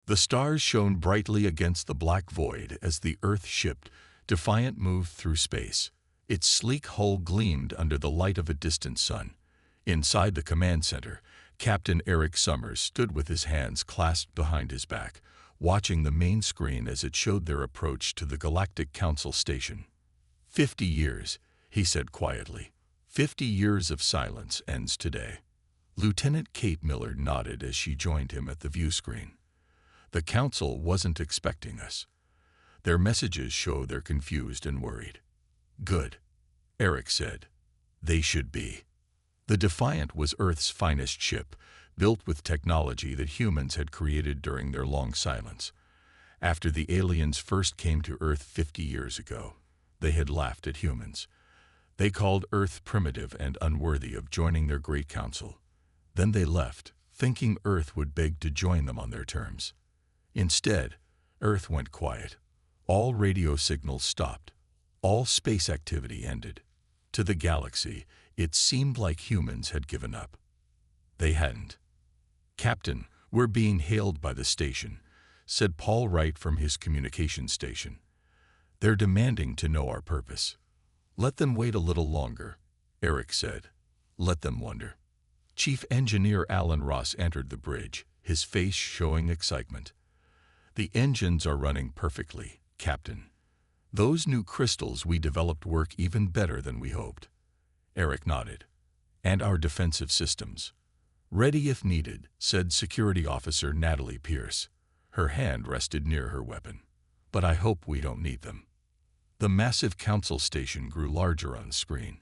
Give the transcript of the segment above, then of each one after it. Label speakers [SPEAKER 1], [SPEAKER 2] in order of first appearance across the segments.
[SPEAKER 1] The stars shone brightly against the black void as the Earth ship Defiant moved through space. Its sleek hull gleamed under the light of a distant sun. Inside the command center, Captain Eric Summers stood with his hands clasped behind his back, watching the main screen as it showed their approach to the Galactic Council station. 50 years, he said quietly. 50 years of silence ends today. Lieutenant Kate Miller nodded as she joined him at the view screen. The council wasn't expecting us. Their messages show they're confused and worried. Good, Eric said. They should be. The Defiant was Earth's finest ship, built with technology that humans had created during their long silence. After the aliens first came to Earth 50 years ago, they had laughed at humans. They called Earth primitive and unworthy of joining their great council. Then they left, thinking Earth would beg to join them on their terms. Instead, Earth went quiet. All radio signals stopped. All space activity ended. To the galaxy, it seemed like humans had given up. They hadn't. "Captain, we're being hailed by the station," said Paul Wright from his communication station. "They're demanding to know our purpose." "Let them wait a little longer," Eric said. "Let them wonder." Chief Engineer Alan Ross entered the bridge, his face showing excitement. "The engines are running perfectly, Captain. Those new crystals we developed work even better than we hoped." Eric nodded. "And our defensive systems." "Ready if needed," said Security Officer Natalie Pierce. Her hand rested near her weapon. "But I hope we don't need them." The massive council station grew larger on the screen.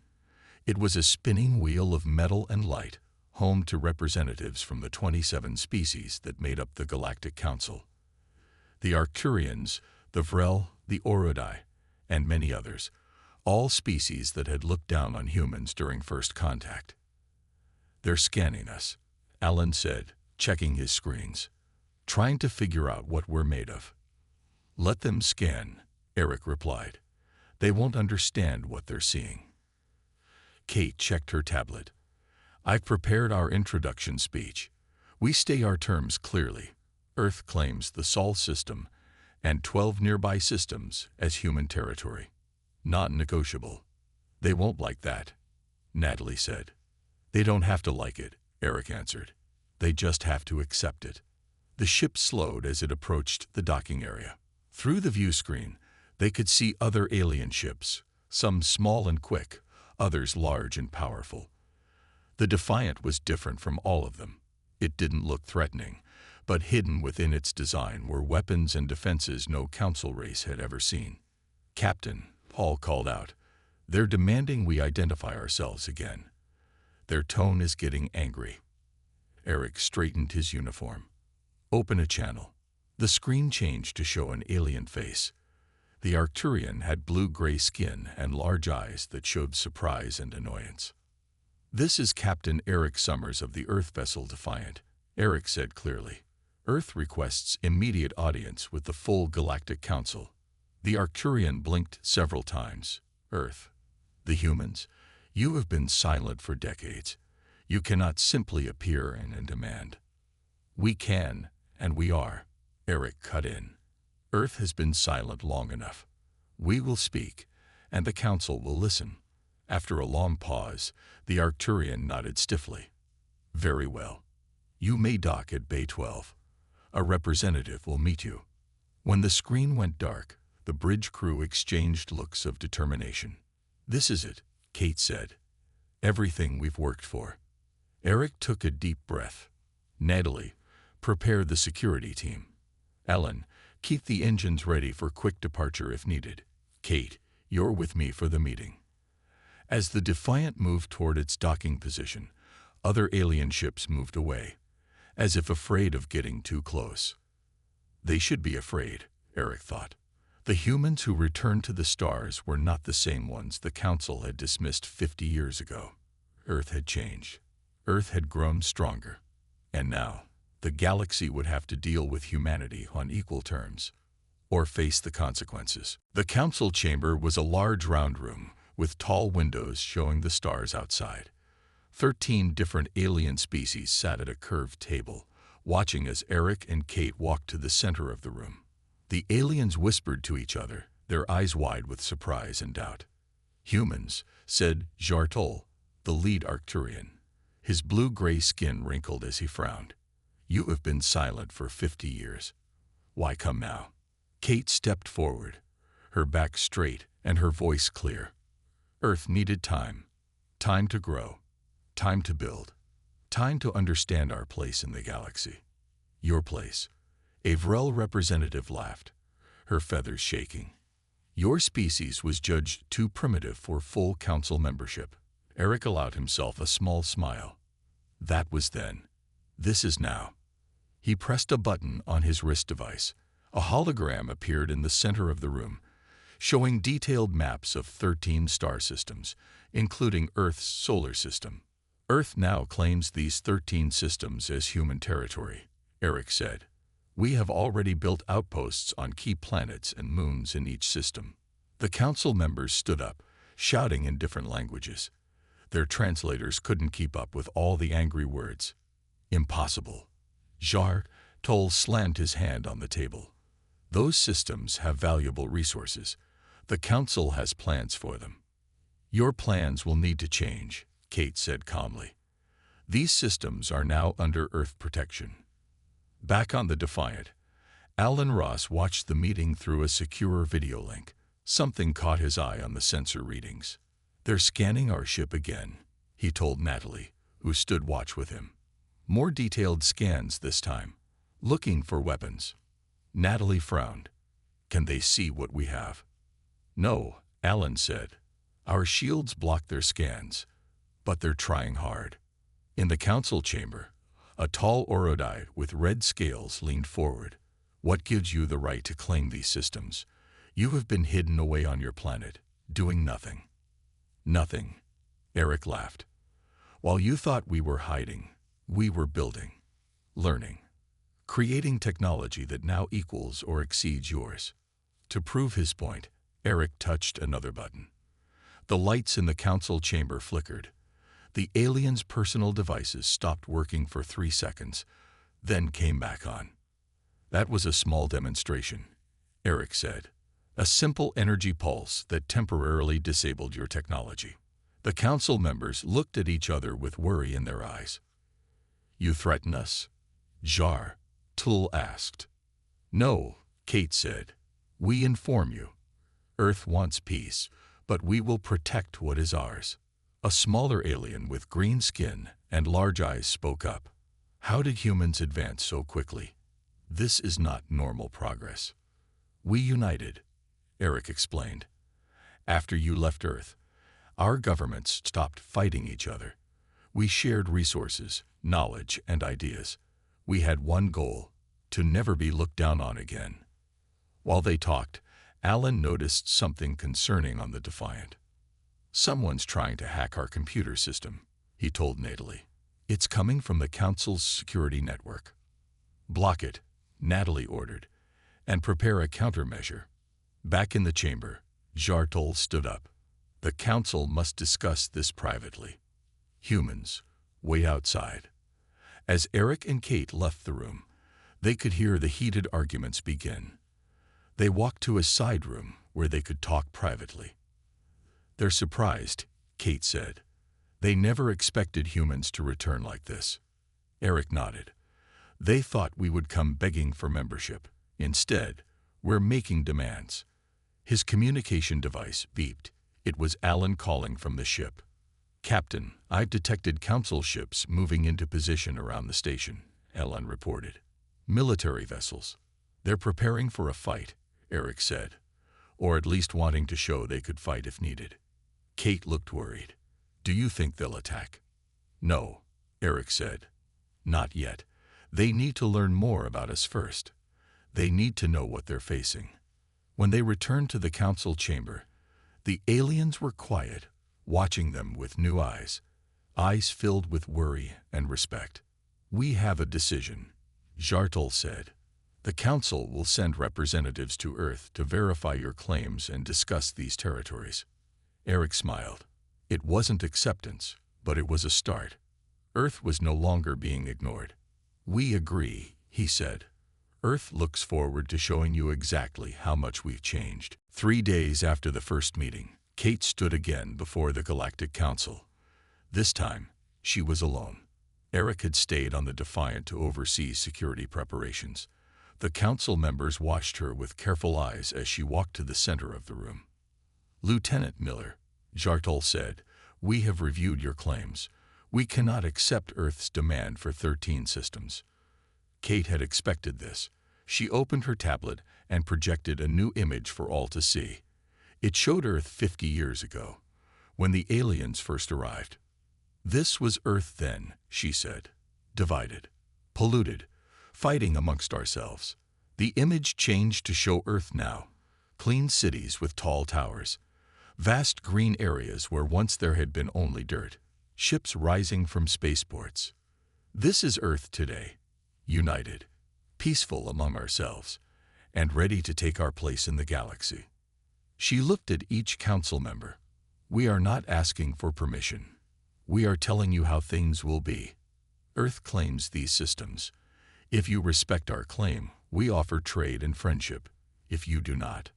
[SPEAKER 1] It was a spinning wheel of metal and light, home to representatives from the 27 species that made up the Galactic Council. The Arcturians, the Vrel, the Orudai, and many others, all species that had looked down on humans during first contact. "They're scanning us," Alan said, checking his screens, "trying to figure out what we're made of." "Let them scan," Eric replied. "They won't understand what they're seeing." Kate checked her tablet. "I've prepared our introduction speech. We state our terms clearly. Earth claims the Sol system and 12 nearby systems as human territory. Not negotiable." "They won't like that," Natalie said. "They don't have to like it," Eric answered. "They just have to accept it." The ship slowed as it approached the docking area. Through the view screen, they could see other alien ships, some small and quick, others large and powerful. The Defiant was different from all of them. It didn't look threatening, but hidden within its design were weapons and defenses no council race had ever seen. "Captain," Paul called out, "they're demanding we identify ourselves again. Their tone is getting angry." Eric straightened his uniform. "Open a channel." The screen changed to show an alien face. The Arcturian had blue-gray skin and large eyes that showed surprise and annoyance. "This is Captain Eric Summers of the Earth vessel Defiant," Eric said clearly. "Earth requests immediate audience with the full Galactic Council." The Arcturian blinked several times. "Earth, the humans, you have been silent for decades. You cannot simply appear and demand." "We can, and we are," Eric cut in. "Earth has been silent long enough. We will speak, and the Council will listen." After a long pause, the Arcturian nodded stiffly. "Very well. You may dock at Bay 12. A representative will meet you." When the screen went dark, the bridge crew exchanged looks of determination. "This is it," Kate said. "Everything we've worked for." Eric took a deep breath. "Natalie, prepare the security team. Alan, keep the engines ready for quick departure if needed. Kate, you're with me for the meeting." As the Defiant moved toward its docking position, other alien ships moved away, as if afraid of getting too close. They should be afraid, Eric thought. The humans who returned to the stars were not the same ones the Council had dismissed 50 years ago. Earth had changed. Earth had grown stronger. And now, the galaxy would have to deal with humanity on equal terms, or face the consequences. The Council chamber was a large round room, with tall windows showing the stars outside. 13 different alien species sat at a curved table, watching as Eric and Kate walked to the center of the room. The aliens whispered to each other, their eyes wide with surprise and doubt. "Humans," said Jartol, the lead Arcturian. His blue-gray skin wrinkled as he frowned. "You have been silent for 50 years. Why come now?" Kate stepped forward, her back straight and her voice clear. "Earth needed time. Time to grow. Time to build. Time to understand our place in the galaxy." "Your place?" A Vrel representative laughed, her feathers shaking. "Your species was judged too primitive for full council membership." Eric allowed himself a small smile. "That was then. This is now." He pressed a button on his wrist device. A hologram appeared in the center of the room, showing detailed maps of 13 star systems, including Earth's solar system. "Earth now claims these 13 systems as human territory," Eric said. "We have already built outposts on key planets and moons in each system." The council members stood up, shouting in different languages. Their translators couldn't keep up with all the angry words. "Impossible." Jartol slammed his hand on the table. "Those systems have valuable resources. The council has plans for them." "Your plans will need to change," Kate said calmly. "These systems are now under Earth protection." Back on the Defiant, Alan Ross watched the meeting through a secure video link. Something caught his eye on the sensor readings. "They're scanning our ship again," he told Natalie, who stood watch with him. "More detailed scans this time, looking for weapons." Natalie frowned. "Can they see what we have?" "No," Alan said. "Our shields block their scans, but they're trying hard." In the council chamber, a tall Orodite with red scales leaned forward. "What gives you the right to claim these systems? You have been hidden away on your planet, doing nothing." "Nothing," Eric laughed. "While you thought we were hiding, we were building, learning, creating technology that now equals or exceeds yours." To prove his point, Eric touched another button. The lights in the council chamber flickered. The aliens' personal devices stopped working for 3 seconds, then came back on. "That was a small demonstration," Eric said. "A simple energy pulse that temporarily disabled your technology." The council members looked at each other with worry in their eyes. "You threaten us?" Jartol asked. "No," Kate said. "We inform you. Earth wants peace, but we will protect what is ours." A smaller alien with green skin and large eyes spoke up. "How did humans advance so quickly? This is not normal progress." "We united," Eric explained. "After you left Earth, our governments stopped fighting each other. We shared resources, knowledge, and ideas. We had one goal: to never be looked down on again." While they talked, Alan noticed something concerning on the Defiant. "Someone's trying to hack our computer system," he told Natalie. "It's coming from the Council's security network." "Block it," Natalie ordered, "and prepare a countermeasure." Back in the chamber, Jartol stood up. "The Council must discuss this privately. Humans, wait outside." As Eric and Kate left the room, they could hear the heated arguments begin. They walked to a side room where they could talk privately. "They're surprised," Kate said. "They never expected humans to return like this." Eric nodded. "They thought we would come begging for membership. Instead, we're making demands." His communication device beeped. It was Alan calling from the ship. "Captain, I've detected council ships moving into position around the station," Alan reported. "Military vessels. They're preparing for a fight," Eric said, "or at least wanting to show they could fight if needed." Kate looked worried. "Do you think they'll attack?" "No," Eric said. "Not yet. They need to learn more about us first. They need to know what they're facing." When they returned to the council chamber, the aliens were quiet, watching them with new eyes filled with worry and respect. "We have a decision," Jartol said. "The Council will send representatives to Earth to verify your claims and discuss these territories." Eric smiled. It wasn't acceptance, but it was a start. Earth was no longer being ignored. "We agree," he said. "Earth looks forward to showing you exactly how much we've changed." 3 days after the first meeting, Kate stood again before the Galactic Council. This time, she was alone. Eric had stayed on the Defiant to oversee security preparations. The council members watched her with careful eyes as she walked to the center of the room. "Lieutenant Miller," Jartol said, "we have reviewed your claims. We cannot accept Earth's demand for 13 systems." Kate had expected this. She opened her tablet and projected a new image for all to see. It showed Earth 50 years ago, when the aliens first arrived. "This was Earth then," she said. "Divided, polluted, fighting amongst ourselves." The image changed to show Earth now. Clean cities with tall towers. Vast green areas where once there had been only dirt. Ships rising from spaceports. "This is Earth today, united, peaceful among ourselves, and ready to take our place in the galaxy." She looked at each council member. "We are not asking for permission. We are telling you how things will be. Earth claims these systems. If you respect our claim, we offer trade and friendship. If you do not."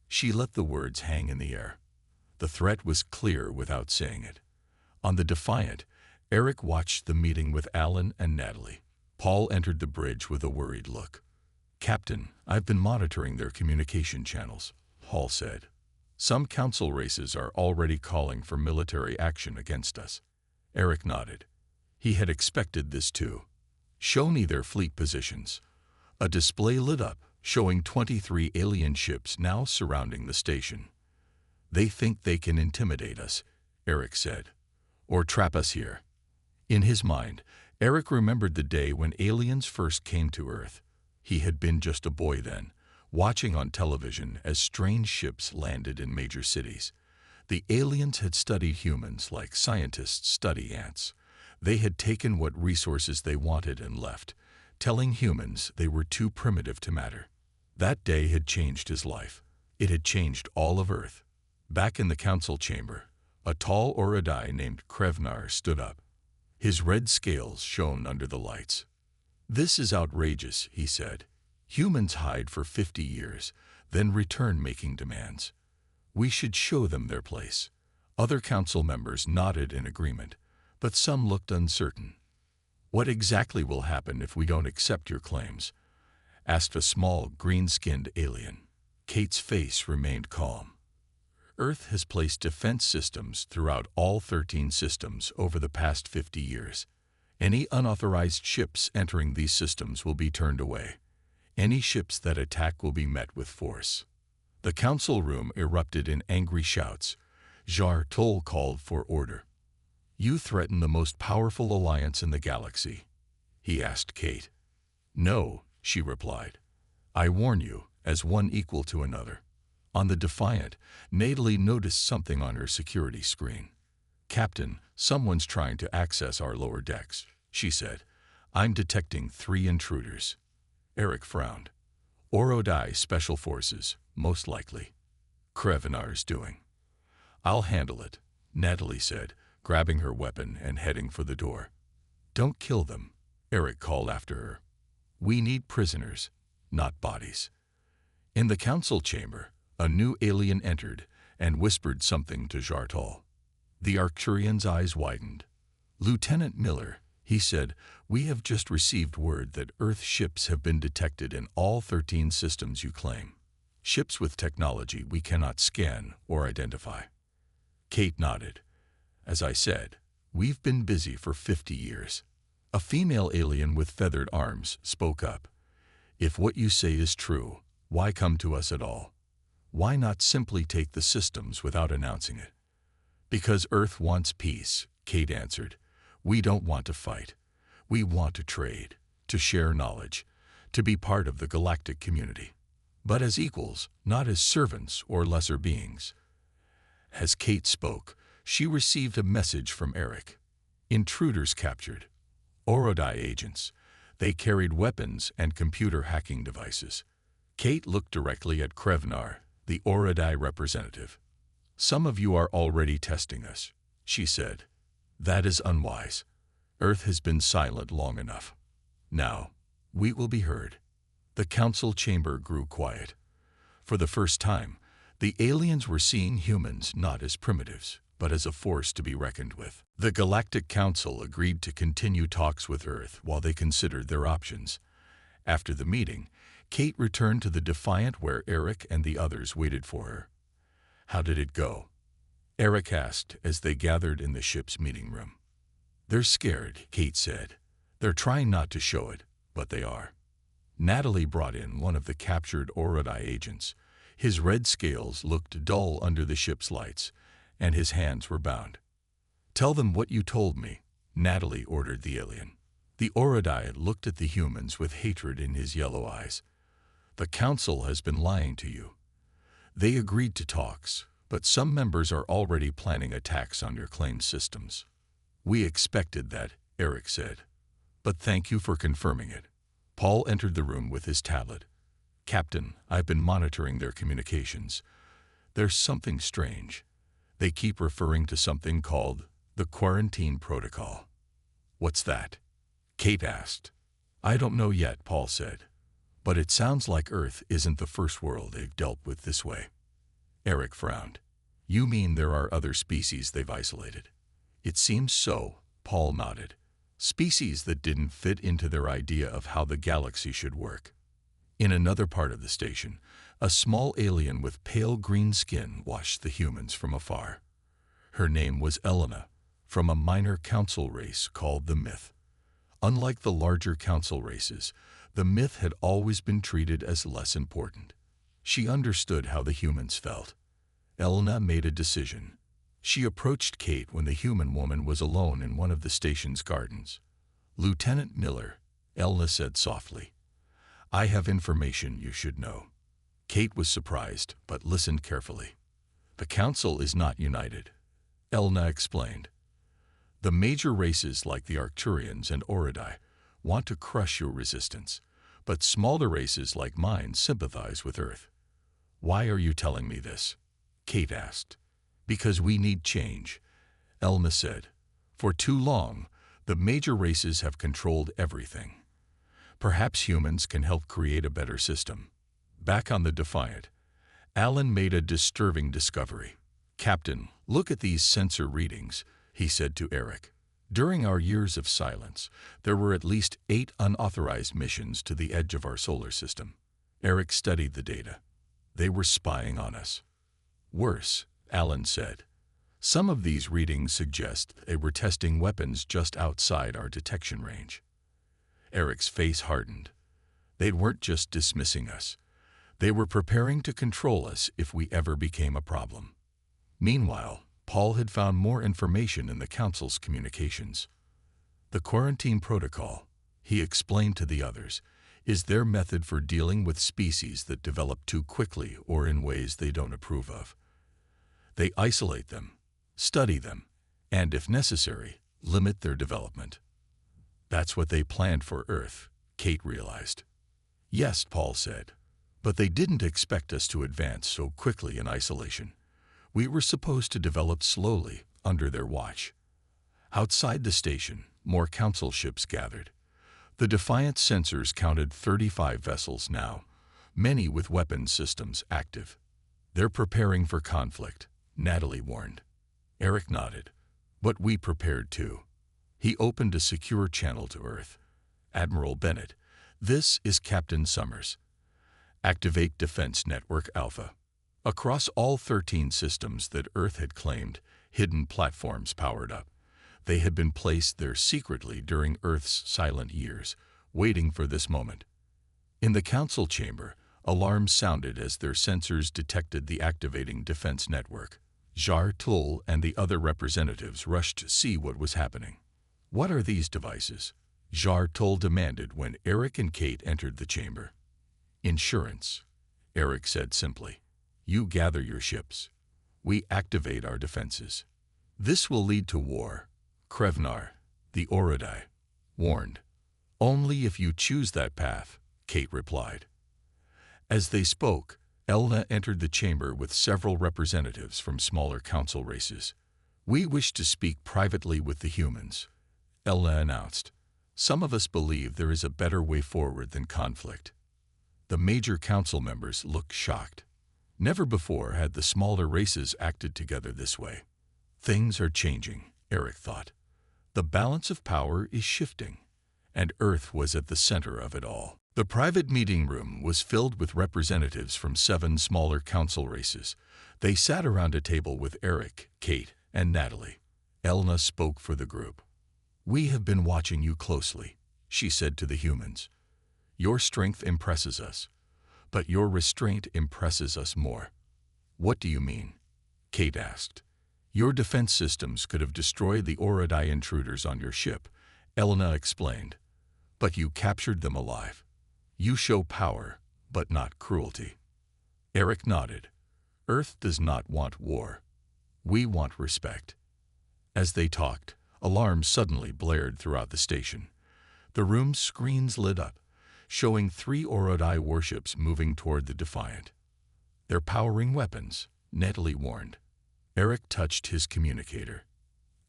[SPEAKER 1] She let the words hang in the air. The threat was clear without saying it. On the Defiant, Eric watched the meeting with Alan and Natalie. Paul entered the bridge with a worried look. "Captain, I've been monitoring their communication channels," Hall said. "Some council races are already calling for military action against us." Eric nodded. He had expected this too. "Show me their fleet positions." A display lit up, showing 23 alien ships now surrounding the station. "They think they can intimidate us," Eric said, "or trap us here." In his mind, Eric remembered the day when aliens first came to Earth. He had been just a boy then, watching on television as strange ships landed in major cities. The aliens had studied humans like scientists study ants. They had taken what resources they wanted and left, telling humans they were too primitive to matter. That day had changed his life. It had changed all of Earth. Back in the council chamber, a tall Orodai named Krevnar stood up. His red scales shone under the lights. "This is outrageous," he said. "Humans hide for 50 years, then return making demands. We should show them their place." Other council members nodded in agreement, but some looked uncertain. "What exactly will happen if we don't accept your claims?" asked a small, green-skinned alien. Kate's face remained calm. "Earth has placed defense systems throughout all 13 systems over the past 50 years. Any unauthorized ships entering these systems will be turned away. Any ships that attack will be met with force." The council room erupted in angry shouts. Jartol called for order. "You threaten the most powerful alliance in the galaxy," he asked Kate. "No," she replied. "I warn you, as one equal to another." On the Defiant, Natalie noticed something on her security screen. "Captain, someone's trying to access our lower decks," she said. "I'm detecting 3 intruders." Eric frowned. "Orodai Special Forces, most likely. Krevinar's doing." "I'll handle it," Natalie said, grabbing her weapon and heading for the door. "Don't kill them," Eric called after her. "We need prisoners, not bodies." In the council chamber, a new alien entered and whispered something to Jartol. The Arcturian's eyes widened. "Lieutenant Miller," he said, "we have just received word that Earth ships have been detected in all 13 systems you claim. Ships with technology we cannot scan or identify." Kate nodded. "As I said, we've been busy for 50 years. A female alien with feathered arms spoke up. "If what you say is true, why come to us at all? Why not simply take the systems without announcing it?" "Because Earth wants peace," Kate answered. "We don't want to fight. We want to trade, to share knowledge, to be part of the galactic community. But as equals, not as servants or lesser beings." As Kate spoke, she received a message from Eric. "Intruders captured. Orodai agents. They carried weapons and computer hacking devices." Kate looked directly at Krevnar, the Orodai representative. "Some of you are already testing us," she said. "That is unwise. Earth has been silent long enough." Now, we will be heard. The council chamber grew quiet. For the first time, the aliens were seeing humans not as primitives, but as a force to be reckoned with. The Galactic Council agreed to continue talks with Earth while they considered their options. After the meeting, Kate returned to the Defiant where Eric and the others waited for her. How did it go? Eric asked as they gathered in the ship's meeting room. They're scared, Kate said. They're trying not to show it, but they are. Natalie brought in one of the captured Aurodai agents. His red scales looked dull under the ship's lights, and his hands were bound. Tell them what you told me, Natalie ordered the alien. The Aurodai looked at the humans with hatred in his yellow eyes. The council has been lying to you. They agreed to talks, but some members are already planning attacks on your claimed systems. We expected that, Eric said. But thank you for confirming it. Paul entered the room with his tablet. Captain, I've been monitoring their communications. There's something strange. They keep referring to something called the quarantine protocol. What's that? Kate asked. I don't know yet, Paul said. But it sounds like Earth isn't the first world they've dealt with this way. Eric frowned. You mean there are other species they've isolated? It seems so, Paul nodded. Species that didn't fit into their idea of how the galaxy should work. In another part of the station, a small alien with pale green skin watched the humans from afar. Her name was Elena, from a minor council race called the Myth. Unlike the larger council races, the Myth had always been treated as less important. She understood how the humans felt. Elena made a decision. She approached Kate when the human woman was alone in one of the station's gardens. Lieutenant Miller, Elena said softly. I have information you should know. Kate was surprised, but listened carefully. The council is not united, Elena explained. The major races like the Arcturians and Aurodai want to crush your resistance, but smaller races like mine sympathize with Earth. Why are you telling me this? Kate asked. Because we need change, Elena said. For too long, the major races have controlled everything. Perhaps humans can help create a better system. Back on the Defiant, Alan made a disturbing discovery. Captain, look at these sensor readings, he said to Eric. During our years of silence, there were at least 8 unauthorized missions to the edge of our solar system. Eric studied the data. They were spying on us. Worse, Alan said. Some of these readings suggest they were testing weapons just outside our detection range. Eric's face hardened. They weren't just dismissing us. They were preparing to control us if we ever became a problem. Meanwhile, Paul had found more information in the Council's communications. The quarantine protocol, he explained to the others, is their method for dealing with species that develop too quickly or in ways they don't approve of. They isolate them, study them, and, if necessary, limit their development. That's what they planned for Earth, Kate realized. Yes, Paul said, but they didn't expect us to advance so quickly in isolation. We were supposed to develop slowly under their watch. Outside the station, more council ships gathered. The Defiant sensors counted 35 vessels now, many with weapons systems active. They're preparing for conflict, Natalie warned. Eric nodded. But we prepared too. He opened a secure channel to Earth. Admiral Bennett, this is Captain Summers. Activate Defense Network Alpha. Across all 13 systems that Earth had claimed, hidden platforms powered up. They had been placed there secretly during Earth's silent years, waiting for this moment. In the council chamber, alarms sounded as their sensors detected the activating defense network. Jar Tull and the other representatives rushed to see what was happening. What are these devices? Jar Tull demanded when Eric and Kate entered the chamber. Insurance, Eric said simply. You gather your ships. We activate our defenses. This will lead to war, Krevnar, the Aurodai, warned. Only if you choose that path, Kate replied. As they spoke, Elna entered the chamber with several representatives from smaller council races. We wish to speak privately with the humans, Elna announced. Some of us believe there is a better way forward than conflict. The major council members looked shocked. Never before had the smaller races acted together this way. Things are changing, Eric thought. The balance of power is shifting, and Earth was at the center of it all. The private meeting room was filled with representatives from 7 smaller council races. They sat around a table with Eric, Kate, and Natalie. Elna spoke for the group. "We have been watching you closely," she said to the humans. "Your strength impresses us, but your restraint impresses us more." "What do you mean?" Kate asked. "Your defense systems could have destroyed the Aurodai intruders on your ship," Elna explained. "But you captured them alive. You show power, but not cruelty." Eric nodded. "Earth does not want war. We want respect." As they talked, alarms suddenly blared throughout the station. The room's screens lit up, showing 3 Aurodai warships moving toward the Defiant. "They're powering weapons," Natalie warned. Eric touched his communicator.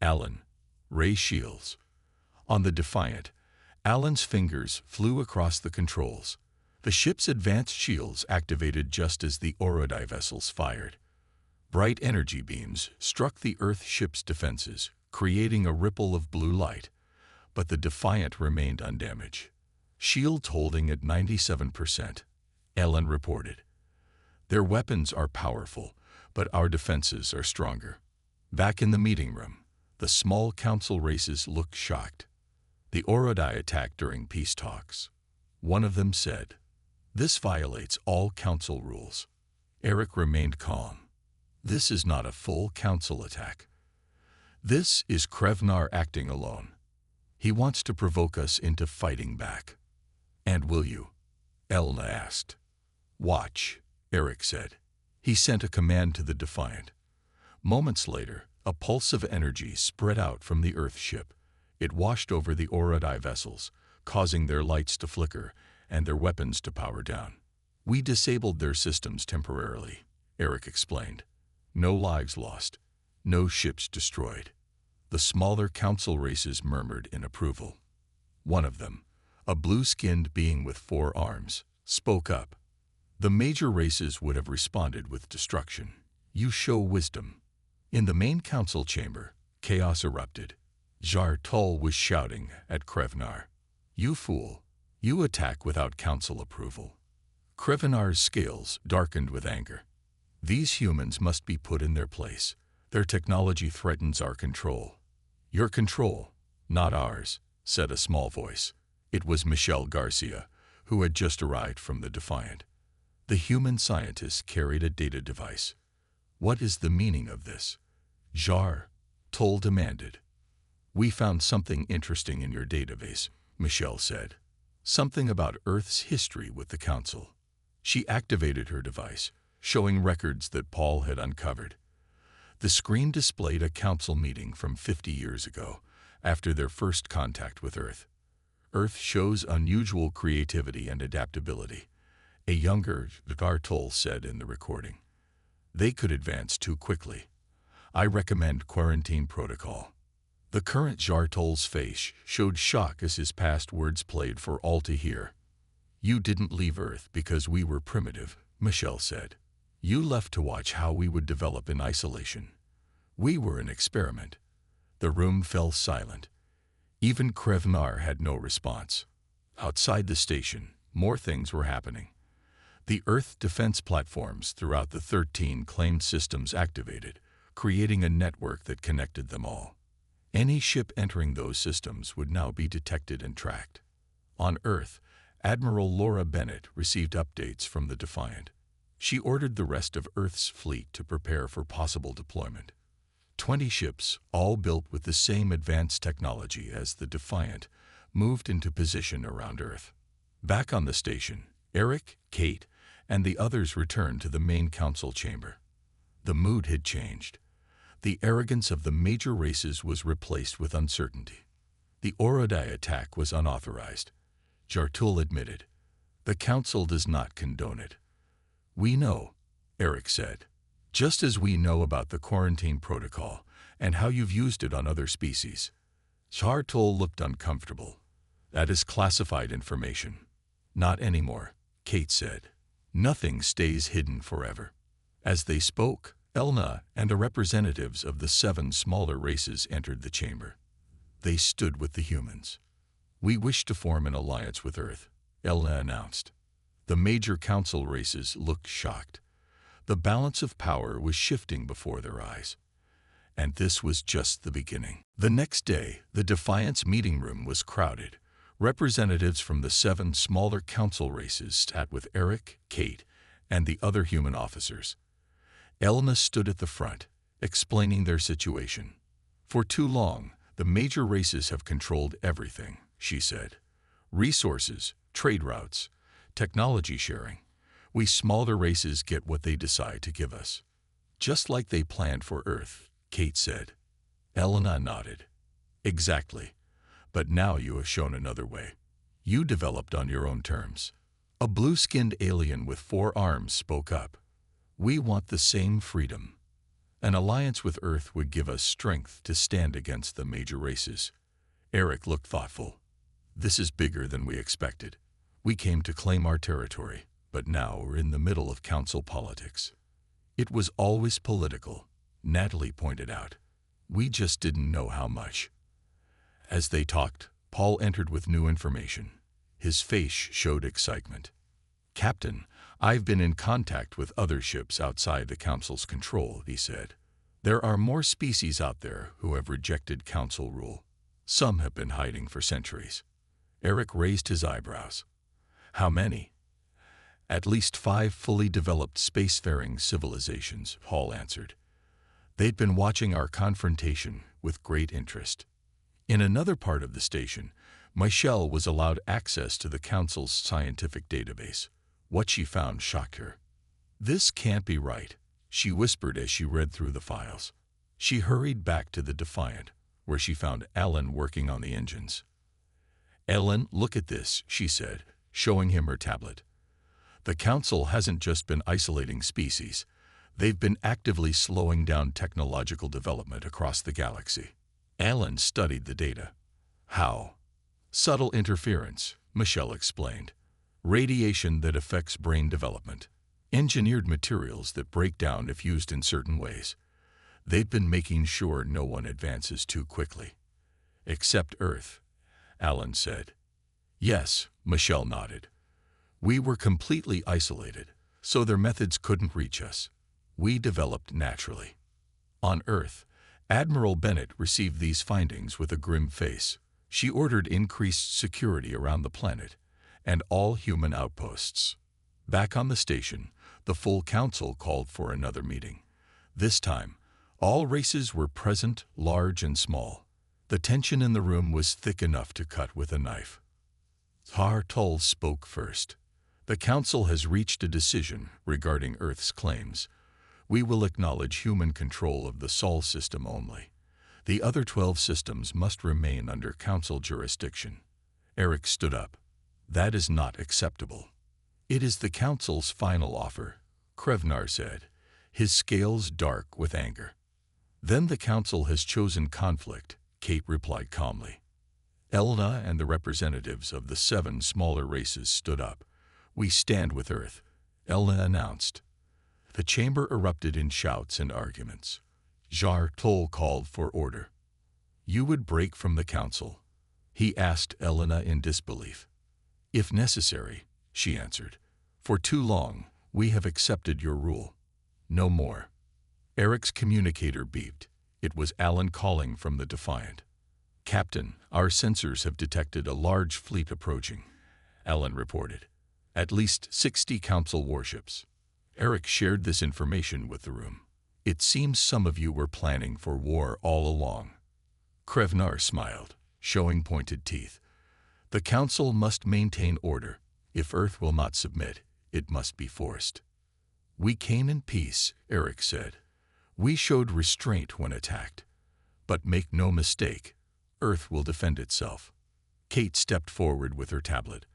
[SPEAKER 1] "Alan, ray shields." On the Defiant, Alan's fingers flew across the controls. The ship's advanced shields activated just as the Aurodai vessels fired. Bright energy beams struck the Earth ship's defenses, creating a ripple of blue light, but the Defiant remained undamaged. "Shields holding at 97%, Ellen reported. "Their weapons are powerful, but our defenses are stronger." Back in the meeting room, the small council races looked shocked. The Aurodai attacked during peace talks. One of them said, "This violates all council rules." Eric remained calm. "This is not a full council attack. This is Krevnar acting alone. He wants to provoke us into fighting back." "And will you?" Elna asked. "Watch," Eric said. He sent a command to the Defiant. Moments later, a pulse of energy spread out from the Earth ship. It washed over the Aurodai vessels, causing their lights to flicker and their weapons to power down. "We disabled their systems temporarily," Eric explained. "No lives lost, no ships destroyed." The smaller council races murmured in approval. One of them, a blue-skinned being with 4 arms, spoke up. "The major races would have responded with destruction. You show wisdom." In the main council chamber, chaos erupted. Jar Tol was shouting at Krevnar. "You fool! You attack without council approval." Krevnar's scales darkened with anger. "These humans must be put in their place. Their technology threatens our control." "Your control, not ours," said a small voice. It was Michelle Garcia, who had just arrived from the Defiant. The human scientist carried a data device. "What is the meaning of this?" Jar Tol demanded. "We found something interesting in your database," Michelle said. "Something about Earth's history with the Council." She activated her device, showing records that Paul had uncovered. The screen displayed a council meeting from 50 years ago, after their first contact with Earth. "Earth shows unusual creativity and adaptability," a younger Jar Tol said in the recording. "They could advance too quickly. I recommend quarantine protocol." The current Jar Tol's face showed shock as his past words played for all to hear. "You didn't leave Earth because we were primitive," Michelle said. "You left to watch how we would develop in isolation. We were an experiment." The room fell silent. Even Krevnar had no response. Outside the station, more things were happening. The Earth defense platforms throughout the 13 claimed systems activated, creating a network that connected them all. Any ship entering those systems would now be detected and tracked. On Earth, Admiral Laura Bennett received updates from the Defiant. She ordered the rest of Earth's fleet to prepare for possible deployment. 20 ships, all built with the same advanced technology as the Defiant, moved into position around Earth. Back on the station, Eric, Kate, and the others returned to the main council chamber. The mood had changed. The arrogance of the major races was replaced with uncertainty. The Aurodai attack was unauthorized, Jar Tol admitted. "The council does not condone it." "We know," Eric said. "Just as we know about the quarantine protocol and how you've used it on other species." Jar Tol looked uncomfortable. That is classified information. Not anymore, Kate said. Nothing stays hidden forever. As they spoke, Elna and the representatives of the 7 smaller races entered the chamber. They stood with the humans. We wish to form an alliance with Earth, Elna announced. The major council races looked shocked. The balance of power was shifting before their eyes. And this was just the beginning. The next day, the Defiance meeting room was crowded. Representatives from the 7 smaller council races sat with Eric, Kate, and the other human officers. Elna stood at the front, explaining their situation. For too long, the major races have controlled everything, she said. Resources, trade routes, technology sharing. We smaller races get what they decide to give us. Just like they planned for Earth, Kate said. Elna nodded. Exactly. But now you have shown another way. You developed on your own terms. A blue-skinned alien with 4 arms spoke up. We want the same freedom. An alliance with Earth would give us strength to stand against the major races. Eric looked thoughtful. This is bigger than we expected. We came to claim our territory, but now we're in the middle of council politics. It was always political, Natalie pointed out. We just didn't know how much. As they talked, Paul entered with new information. His face showed excitement. Captain, I've been in contact with other ships outside the Council's control, he said. There are more species out there who have rejected Council rule. Some have been hiding for centuries. Eric raised his eyebrows. How many? At least 5 fully developed spacefaring civilizations, Paul answered. They'd been watching our confrontation with great interest. In another part of the station, Michelle was allowed access to the Council's scientific database. What she found shocked her. This can't be right, she whispered as she read through the files. She hurried back to the Defiant, where she found Ellen working on the engines. Ellen, look at this, she said, showing him her tablet. The Council hasn't just been isolating species. They've been actively slowing down technological development across the galaxy. Ellen studied the data. How? Subtle interference, Michelle explained. Radiation that affects brain development. Engineered materials that break down if used in certain ways. They've been making sure no one advances too quickly. Except Earth, Alan said. Yes, Michelle nodded. We were completely isolated, so their methods couldn't reach us. We developed naturally. On Earth, Admiral Bennett received these findings with a grim face. She ordered increased security around the planet and all human outposts. Back on the station, the full council called for another meeting. This time, all races were present, large and small. The tension in the room was thick enough to cut with a knife. Tar-Tull spoke first. The council has reached a decision regarding Earth's claims. We will acknowledge human control of the Sol system only. The other 12 systems must remain under council jurisdiction. Eric stood up. That is not acceptable. It is the council's final offer, Krevnar said, his scales dark with anger. Then the council has chosen conflict, Kate replied calmly. Elna and the representatives of the 7 smaller races stood up. We stand with Earth, Elna announced. The chamber erupted in shouts and arguments. Tar-Tull called for order. You would break from the council, he asked Elena in disbelief. If necessary, she answered. For too long, we have accepted your rule. No more. Eric's communicator beeped. It was Alan calling from the Defiant. Captain, our sensors have detected a large fleet approaching, Alan reported. At least 60 council warships. Eric shared this information with the room. It seems some of you were planning for war all along. Krevnar smiled, showing pointed teeth. The council must maintain order. If Earth will not submit, it must be forced. We came in peace, Eric said. We showed restraint when attacked. But make no mistake, Earth will defend itself. Kate stepped forward with her tablet.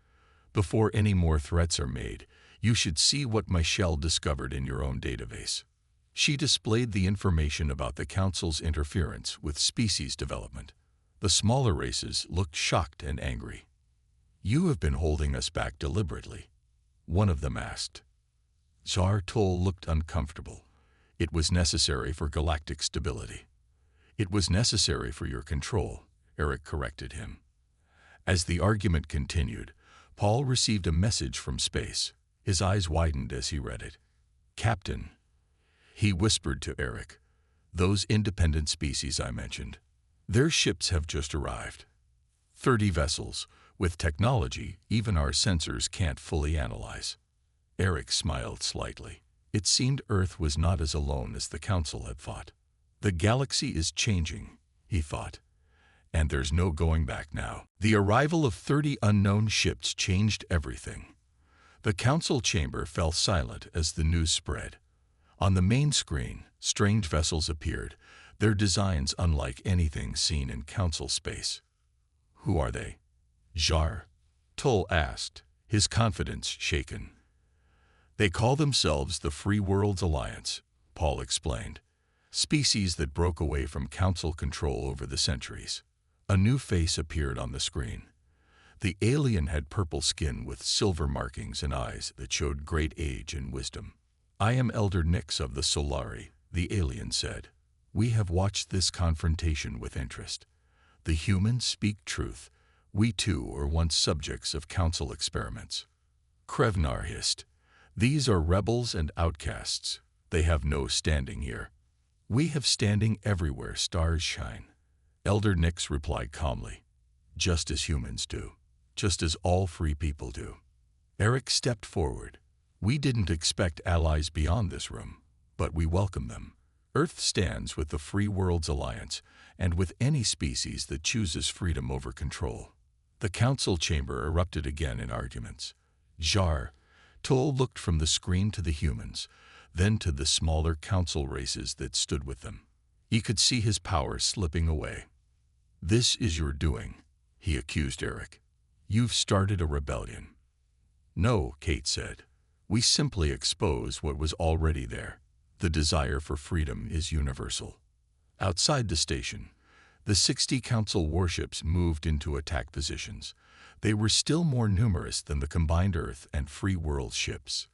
[SPEAKER 1] Before any more threats are made, you should see what Michelle discovered in your own database. She displayed the information about the Council's interference with species development. The smaller races looked shocked and angry. "You have been holding us back deliberately," one of them asked. Toll looked uncomfortable. "It was necessary for galactic stability." "It was necessary for your control," Eric corrected him. As the argument continued, Paul received a message from space. His eyes widened as he read it. "Captain," he whispered to Eric, "those independent species I mentioned, their ships have just arrived. 30 vessels, with technology even our sensors can't fully analyze." Eric smiled slightly. It seemed Earth was not as alone as the Council had thought. The galaxy is changing, he thought, and there's no going back now. The arrival of 30 unknown ships changed everything. The Council chamber fell silent as the news spread. On the main screen, strange vessels appeared, their designs unlike anything seen in Council space. "Who are they?" Toll asked, his confidence shaken. "They call themselves the Free Worlds Alliance," Paul explained. "Species that broke away from Council control over the centuries." A new face appeared on the screen. The alien had purple skin with silver markings and eyes that showed great age and wisdom. "I am Elder Nix of the Solari," the alien said. "We have watched this confrontation with interest. The humans speak truth. We too were once subjects of Council experiments." Krevnar hissed, "These are rebels and outcasts. They have no standing here." "We have standing everywhere stars shine," Elder Nix replied calmly. "Just as humans do. Just as all free people do." Eric stepped forward. "We didn't expect allies beyond this room, but we welcome them. Earth stands with the Free Worlds Alliance and with any species that chooses freedom over control." The Council chamber erupted again in arguments. Toll looked from the screen to the humans, then to the smaller Council races that stood with them. He could see his power slipping away. "This is your doing," he accused Eric. "You've started a rebellion." "No," Kate said. "We simply expose what was already there. The desire for freedom is universal." Outside the station, the 60 Council warships moved into attack positions. They were still more numerous than the combined Earth and Free World ships.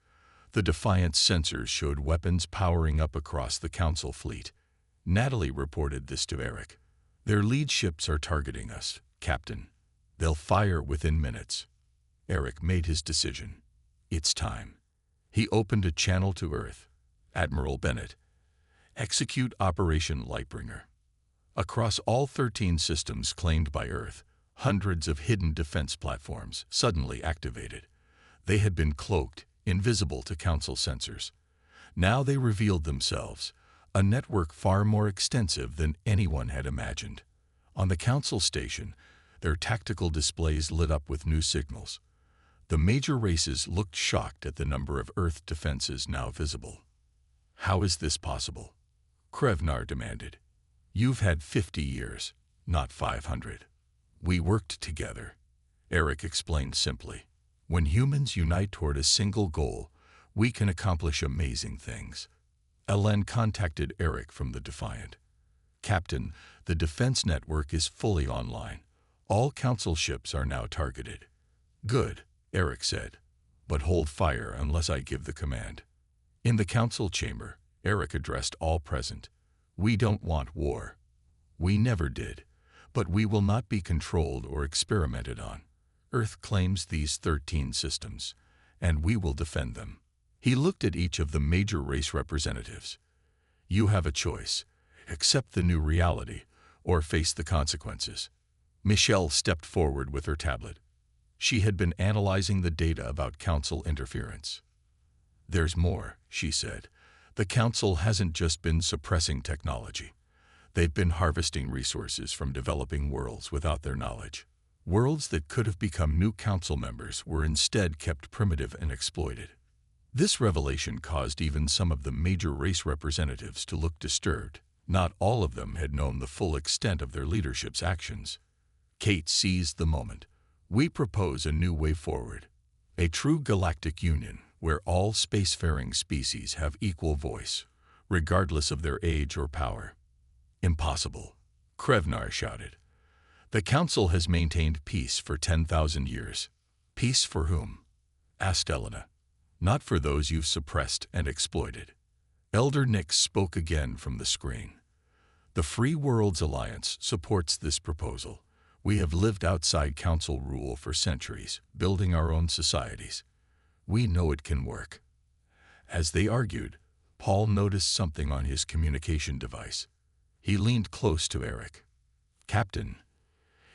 [SPEAKER 1] The Defiant sensors showed weapons powering up across the Council fleet. Natalie reported this to Eric. "Their lead ships are targeting us, Captain. They'll fire within minutes." Eric made his decision. It's time. He opened a channel to Earth. "Admiral Bennett, execute Operation Lightbringer." Across all 13 systems claimed by Earth, hundreds of hidden defense platforms suddenly activated. They had been cloaked, invisible to Council sensors. Now they revealed themselves, a network far more extensive than anyone had imagined. On the Council station, their tactical displays lit up with new signals. The major races looked shocked at the number of Earth defenses now visible. "How is this possible?" Krevnar demanded. "You've had 50 years, not 500. We worked together," Eric explained simply. "When humans unite toward a single goal, we can accomplish amazing things." Elen contacted Eric from the Defiant. "Captain, the defense network is fully online. All Council ships are now targeted." "Good," Eric said, "but hold fire unless I give the command." In the Council chamber, Eric addressed all present. "We don't want war. We never did, but we will not be controlled or experimented on. Earth claims these 13 systems, and we will defend them." He looked at each of the major race representatives. "You have a choice. Accept the new reality, or face the consequences." Michelle stepped forward with her tablet. She had been analyzing the data about Council interference. "There's more," she said. "The Council hasn't just been suppressing technology. They've been harvesting resources from developing worlds without their knowledge. Worlds that could have become new Council members were instead kept primitive and exploited." This revelation caused even some of the major race representatives to look disturbed. Not all of them had known the full extent of their leadership's actions. Kate seized the moment. "We propose a new way forward. A true galactic union where all spacefaring species have equal voice, regardless of their age or power." "Impossible," Krevnar shouted. "The Council has maintained peace for 10,000 years. Peace for whom? Asked Elena. Not for those you've suppressed and exploited. Elder Nix spoke again from the screen. The Free Worlds Alliance supports this proposal. We have lived outside council rule for centuries, building our own societies. We know it can work. As they argued, Paul noticed something on his communication device. He leaned close to Eric. Captain,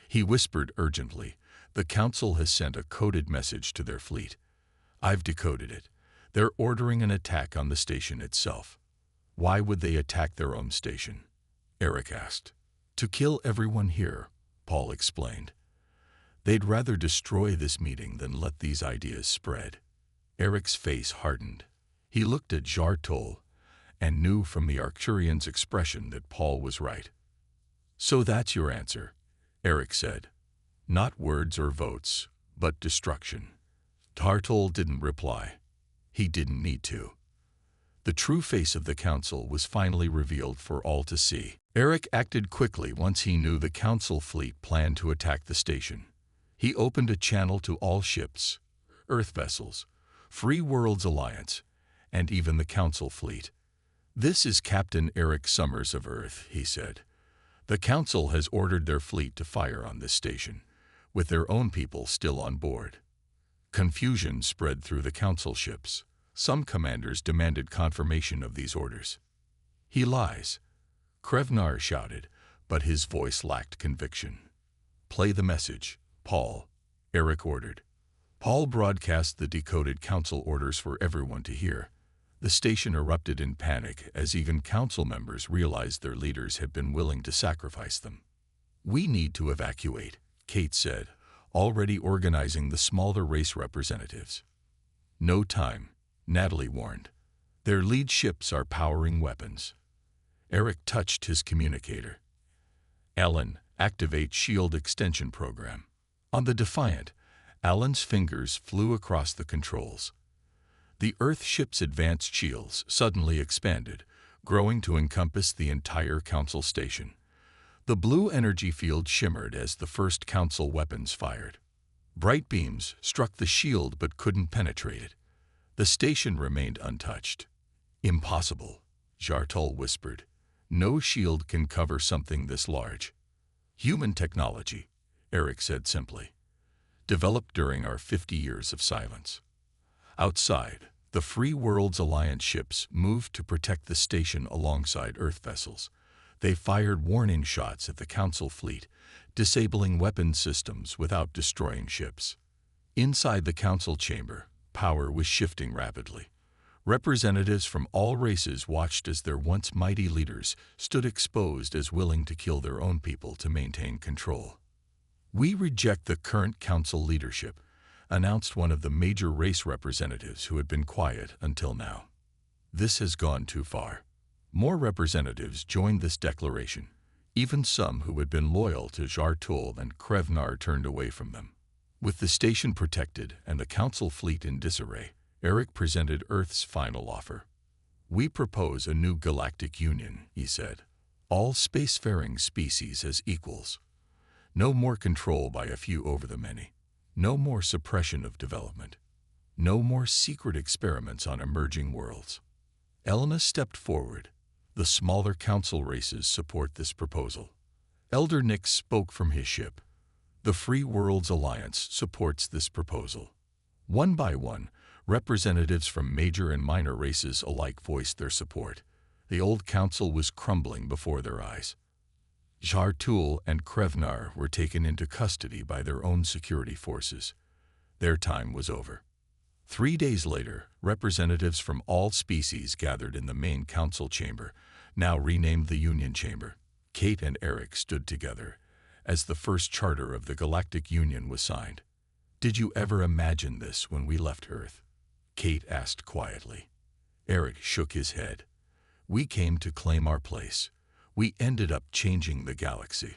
[SPEAKER 1] he whispered urgently, the council has sent a coded message to their fleet. I've decoded it. They're ordering an attack on the station itself. Why would they attack their own station? Eric asked. To kill everyone here, Paul explained. They'd rather destroy this meeting than let these ideas spread. Eric's face hardened. He looked at Jartol and knew from the Arcturian's expression that Paul was right. So that's your answer, Eric said. Not words or votes, but destruction. Jartol didn't reply. He didn't need to. The true face of the council was finally revealed for all to see. Eric acted quickly once he knew the council fleet planned to attack the station. He opened a channel to all ships, Earth vessels, Free Worlds Alliance, and even the council fleet. This is Captain Eric Summers of Earth, he said. The council has ordered their fleet to fire on this station, with their own people still on board. Confusion spread through the council ships. Some commanders demanded confirmation of these orders. He lies, Krevnar shouted, but his voice lacked conviction. Play the message, Paul, Eric ordered. Paul broadcast the decoded council orders for everyone to hear. The station erupted in panic as even council members realized their leaders had been willing to sacrifice them. We need to evacuate, Kate said, already organizing the smaller race representatives. No time, Natalie warned. Their lead ships are powering weapons. Eric touched his communicator. Alan, activate shield extension program. On the Defiant, Alan's fingers flew across the controls. The Earth ship's advanced shields suddenly expanded, growing to encompass the entire council station. The blue energy field shimmered as the first council weapons fired. Bright beams struck the shield but couldn't penetrate it. The station remained untouched. Impossible, Jartol whispered. No shield can cover something this large. Human technology, Eric said simply. Developed during our 50 years of silence. Outside, the Free Worlds Alliance ships moved to protect the station alongside Earth vessels. They fired warning shots at the council fleet, disabling weapons systems without destroying ships. Inside the council chamber, power was shifting rapidly. Representatives from all races watched as their once mighty leaders stood exposed as willing to kill their own people to maintain control. We reject the current council leadership, announced one of the major race representatives who had been quiet until now. This has gone too far. More representatives joined this declaration. Even some who had been loyal to Jartul and Krevnar turned away from them. With the station protected and the council fleet in disarray, Eric presented Earth's final offer. We propose a new galactic union, he said. All spacefaring species as equals. No more control by a few over the many. No more suppression of development. No more secret experiments on emerging worlds. Elena stepped forward. The smaller council races support this proposal. Elder Nix spoke from his ship. The Free Worlds Alliance supports this proposal. One by one, representatives from major and minor races alike voiced their support. The old council was crumbling before their eyes. Jartul and Krevnar were taken into custody by their own security forces. Their time was over. 3 days later, representatives from all species gathered in the main council chamber, now renamed the Union Chamber. Kate and Eric stood together as the first charter of the Galactic Union was signed. Did you ever imagine this when we left Earth? Kate asked quietly. Eric shook his head. We came to claim our place. We ended up changing the galaxy.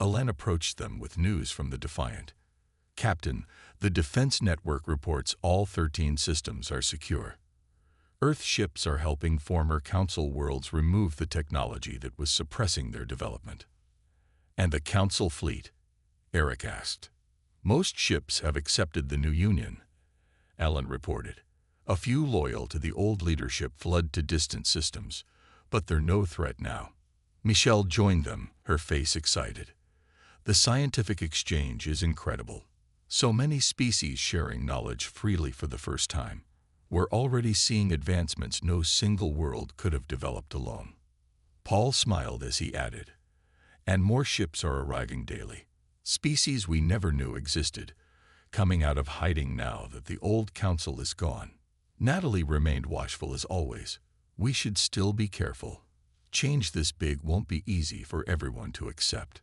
[SPEAKER 1] Alen approached them with news from the Defiant. Captain, the Defense Network reports all 13 systems are secure. Earth ships are helping former Council worlds remove the technology that was suppressing their development. And the Council fleet? Eric asked. Most ships have accepted the new union, Alan reported. A few loyal to the old leadership fled to distant systems, but they're no threat now. Michelle joined them, her face excited. The scientific exchange is incredible. So many species sharing knowledge freely for the first time. We're already seeing advancements no single world could have developed alone. Paul smiled as he added, and more ships are arriving daily. Species we never knew existed, coming out of hiding now that the old council is gone. Natalie remained watchful as always. We should still be careful. Change this big won't be easy for everyone to accept.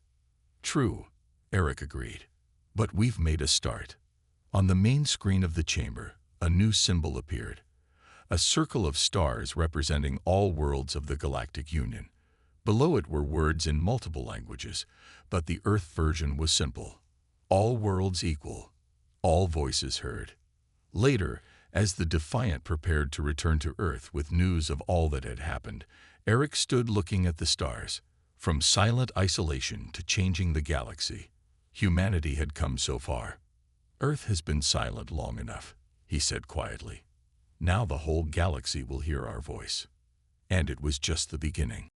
[SPEAKER 1] True, Eric agreed. But we've made a start. On the main screen of the chamber, a new symbol appeared. A circle of stars representing all worlds of the Galactic Union. Below it were words in multiple languages, but the Earth version was simple. All worlds equal. All voices heard. Later, as the Defiant prepared to return to Earth with news of all that had happened, Eric stood looking at the stars. From silent isolation to changing the galaxy, humanity had come so far. Earth has been silent long enough, he said quietly. Now the whole galaxy will hear our voice. And it was just the beginning.